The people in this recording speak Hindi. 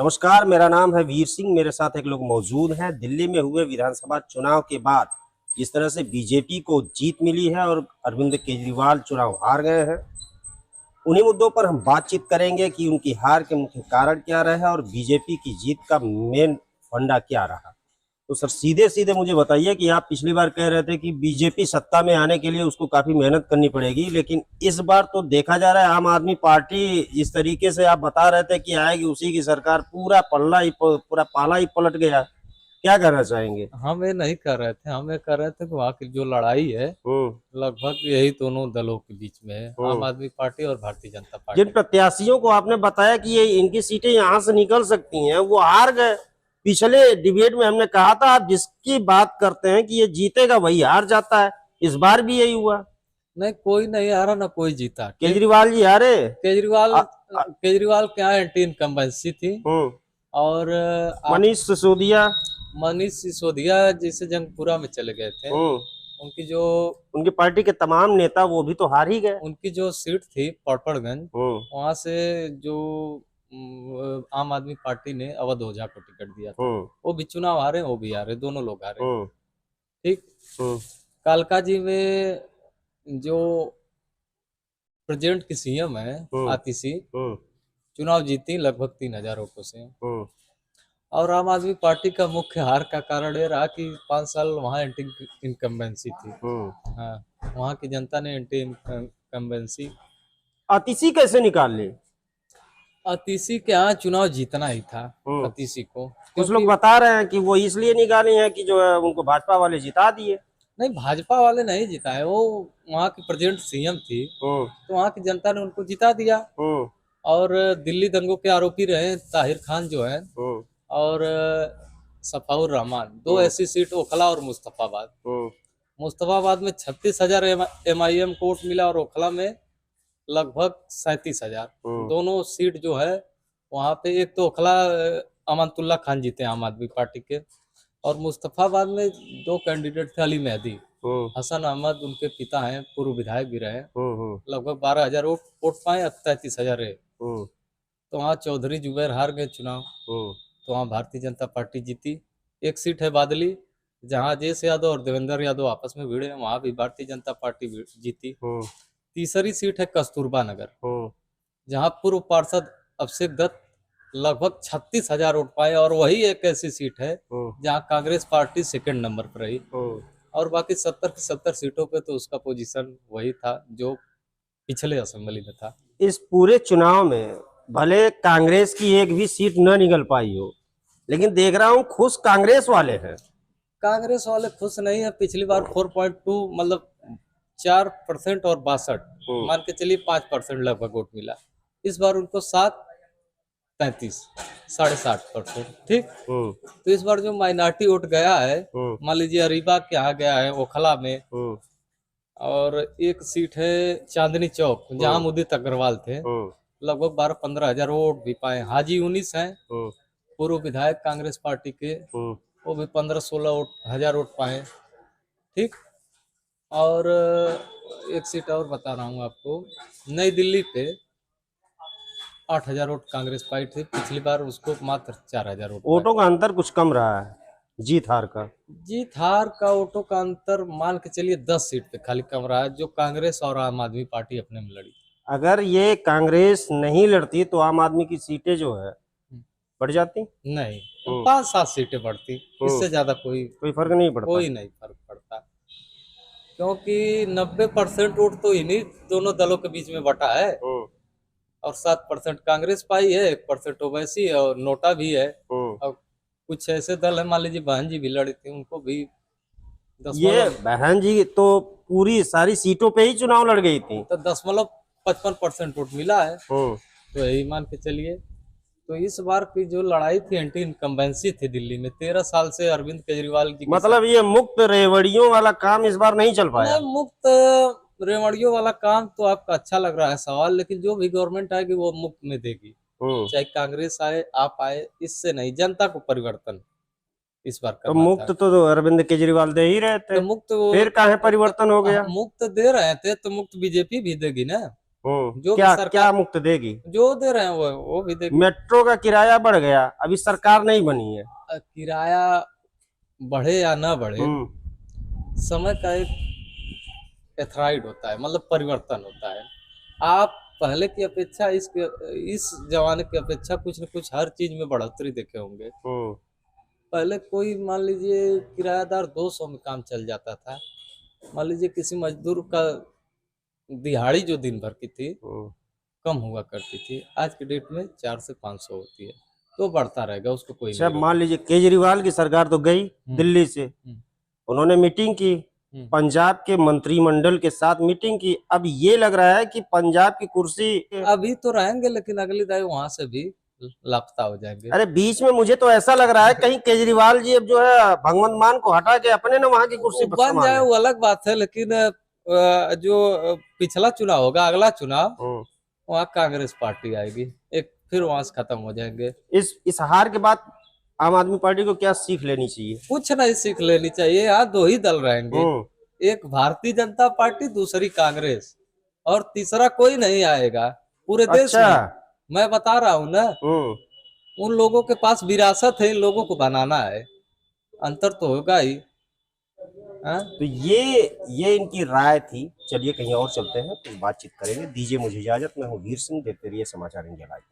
नमस्कार, मेरा नाम है वीर सिंह। मेरे साथ एक लोग मौजूद हैं। दिल्ली में हुए विधानसभा चुनाव के बाद जिस तरह से बीजेपी को जीत मिली है और अरविंद केजरीवाल चुनाव हार गए हैं, उन्हीं मुद्दों पर हम बातचीत करेंगे कि उनकी हार के मुख्य कारण क्या रहे और बीजेपी की जीत का मेन फंडा क्या रहा। तो सर, सीधे सीधे मुझे बताइए कि आप पिछली बार कह रहे थे कि बीजेपी सत्ता में आने के लिए उसको काफी मेहनत करनी पड़ेगी, लेकिन इस बार तो देखा जा रहा है आम आदमी पार्टी जिस तरीके से आप बता रहे थे कि आएगी उसी की सरकार, पूरा पाला ही पलट गया। क्या कहना चाहेंगे? हम ये नहीं कर रहे थे। हम ये कर रहे थे कि वहाँ की जो लड़ाई है लगभग यही दोनों दलों के बीच में है, आम आदमी पार्टी और भारतीय जनता जिन पार्टी। प्रत्याशियों को आपने बताया कि ये इनकी सीटें यहाँ से निकल सकती हैं, वो हार गए। पिछले डिबेट में हमने कहा था आप जिसकी बात करते हैं कि ये जीतेगा वही हार जाता है, इस बार भी यही हुआ। नहीं, कोई नहीं हारा ना कोई जीता। केजरीवाल जी हारे। केजरीवाल क्या एंटी इनकम्बेंसी थी। और मनीष सिसोदिया जैसे जंगपुरा में चले गए थे। उनकी पार्टी के तमाम नेता वो भी तो हार ही गए। उनकी जो सीट थी पड़पड़गंज, वहां से जो आम आदमी पार्टी ने अवध ओझा को टिकट दिया था, वो भी चुनाव हारे, वो भी हारे, दोनों लोग हारे। ठीक। कालका जी में जो प्रेजेंट की सीएम है आतिशी, चुनाव जीती लगभग 3,000 वोटों से। और आम आदमी पार्टी का मुख्य हार का कारण ये रहा कि 5 साल वहाँ एंटी इनकम्बेंसी थी। हाँ, वहाँ की जनता ने एंटी इनकम्बेंसी। आतिशी कैसे निकाल ली? आतिशी के यहाँ चुनाव जीतना ही था आतिशी को। कुछ लोग बता रहे हैं कि वो इसलिए निकाले हैं कि जो है उनको भाजपा वाले जिता दिए। नहीं, भाजपा वाले नहीं जिताए, वो वहाँ की प्रेजेंट सीएम थी, तो वहाँ की जनता ने उनको जिता दिया। और दिल्ली दंगों के आरोपी रहे ताहिर खान जो है, और सफाउर रहमान, दो ऐसी सीट ओखला और मुस्तफाबाद। मुस्तफाबाद में 36,000 MIM को वोट मिला और ओखला में लगभग 37,000। दोनों सीट जो है वहाँ पे, एक तो ओखला अमानतुल्लाह खान जीते आम आदमी पार्टी के, और मुस्तफाबाद में दो कैंडिडेट थे, अली मेहदी, हसन अहमद उनके पिता हैं, पूर्व विधायक भी रहे। लगभग 12,000 वोट पाए, अब 33,000 रहे। तो वहाँ चौधरी जुबैर हार गए चुनाव, तो वहाँ भारतीय जनता पार्टी जीती। एक सीट है बादली, जहाँ अजयेश यादव और देवेंद्र यादव आपस में भिड़े, वहाँ भी भारतीय जनता पार्टी जीती। तीसरी सीट है कस्तूरबा नगर, जहाँ पूर्व पार्षद अभिषेक दत्त लगभग 36,000 वोट पाए, और वही एक ऐसी सीट है जहाँ कांग्रेस पार्टी सेकंड नंबर पर रही। और बाकी 70 की 70 सीटों पे तो उसका पोजीशन वही था जो पिछले असेंबली में था। इस पूरे चुनाव में भले कांग्रेस की एक भी सीट न निकल पाई हो, लेकिन देख रहा हूँ खुश कांग्रेस वाले हैं। कांग्रेस वाले खुश नहीं है। पिछली बार 4.2 मतलब 4% और 62 मान के चलिए 5% लगभग वोट मिला। इस बार उनको 7.33 60.5%। ठीक। तो इस बार जो माइनॉरिटी वोट गया है, मान लीजिए अरीबा के यहाँ गया है ओखला में, और एक सीट है चांदनी चौक जहाँ मुदित अग्रवाल थे, लगभग 12-15 हजार वोट भी पाए। हाजी 19 हैं, पूर्व विधायक कांग्रेस पार्टी के, वो भी 15-16 हजार वोट पाए। ठीक। और एक सीट और बता रहा हूँ आपको, नई दिल्ली पे 8,000 वोट कांग्रेस पाई थी पिछली बार, उसको मात्र 4,000 वोटों का अंतर कुछ कम रहा है जीत हार का वोटों का अंतर मान के चलिए 10 सीट पे खाली कम रहा है, जो कांग्रेस और आम आदमी पार्टी अपने में लड़ी। अगर ये कांग्रेस नहीं लड़ती तो आम आदमी की सीटें जो है बढ़ जाती। नहीं, 5-7 सीटें बढ़ती, इससे ज्यादा कोई फर्क नहीं पड़ता। कोई नहीं फर्क पड़ता, क्योंकि 90% वोट तो इन्हीं दोनों दलों के बीच में बटा है, और 7% कांग्रेस पाई है, 1% ओवैसी और नोटा भी है। और कुछ ऐसे दल है, मान लीजिए बहन जी भी लड़ी थी, उनको भी ये बहन जी तो पूरी सारी सीटों पे ही चुनाव लड़ गई थी, तो 55% वोट मिला है। तो यही मान के चलिए। तो इस बार की जो लड़ाई थी एंटी इनकम्बेंसी थी दिल्ली में, 13 साल से अरविंद केजरीवाल जी, मतलब ये मुक्त रेवड़ियों वाला काम इस बार नहीं चल पाया। मुक्त रेवड़ियों वाला काम तो आपका अच्छा लग रहा है सवाल, लेकिन जो भी गवर्नमेंट आएगी वो मुफ्त में देगी, चाहे कांग्रेस आए आप आए, इससे नहीं, जनता को परिवर्तन इस बार तो मुक्त तो अरविंद केजरीवाल दे ही रहे थे, तो मुक्त फिर कहाँ परिवर्तन हो गया? मुक्त दे रहे थे तो मुक्त बीजेपी भी देगी ना। जो भी क्या सरकार क्या मुफ्त देगी? जो दे रहे हैं वो भी देगी। मेट्रो का किराया बढ़ गया, अभी सरकार नहीं बनी है। किराया बढ़े या ना बढ़े, समय का एक एथराइड होता है, मतलब परिवर्तन होता है। आप पहले की अपेक्षा इस जमाने की अपेक्षा कुछ न कुछ हर चीज में बढ़ोतरी देखे होंगे। पहले कोई मान लीजिए किरायादार 200 में काम चल जाता था। मान लीजिए किसी मजदूर का दिहाड़ी जो दिन भर की थी कम हुआ करती थी, आज के डेट में 400 से 500 होती है। तो बढ़ता रहेगा, उसको कोई जब नहीं मान लीजिए केजरीवाल की सरकार तो गई दिल्ली से, उन्होंने मीटिंग की, पंजाब के मंत्रिमंडल के साथ मीटिंग की। अब ये लग रहा है कि पंजाब की कुर्सी अभी तो रहेंगे, लेकिन अगली दाई वहां से भी लापता हो जाएंगे। अरे बीच में मुझे तो ऐसा लग रहा है कहीं केजरीवाल जी अब जो है भगवंत मान को हटा के अपने ना वहां की कुर्सी पर बन जाए वो अलग बात है, लेकिन जो पिछला चुनाव होगा, अगला चुनाव, वहाँ कांग्रेस पार्टी आएगी, एक फिर वहां से खत्म हो जाएंगे। इस हार के बाद आम आदमी पार्टी को क्या सीख लेनी चाहिए? कुछ नहीं सीख लेनी चाहिए। यहाँ 2 ही दल रहेंगे, एक भारतीय जनता पार्टी, दूसरी कांग्रेस, और तीसरा कोई नहीं आएगा पूरे देश में। मैं बता रहा हूँ ना, उन लोगों के पास विरासत है, इन लोगों को बनाना है, अंतर तो होगा ही। तो ये इनकी राय थी। चलिए कहीं और चलते हैं, तो बातचीत करेंगे। दीजिए मुझे इजाजत। मैं हूँ वीर सिंह, देखते रहिए समाचार इंडिया लाइव।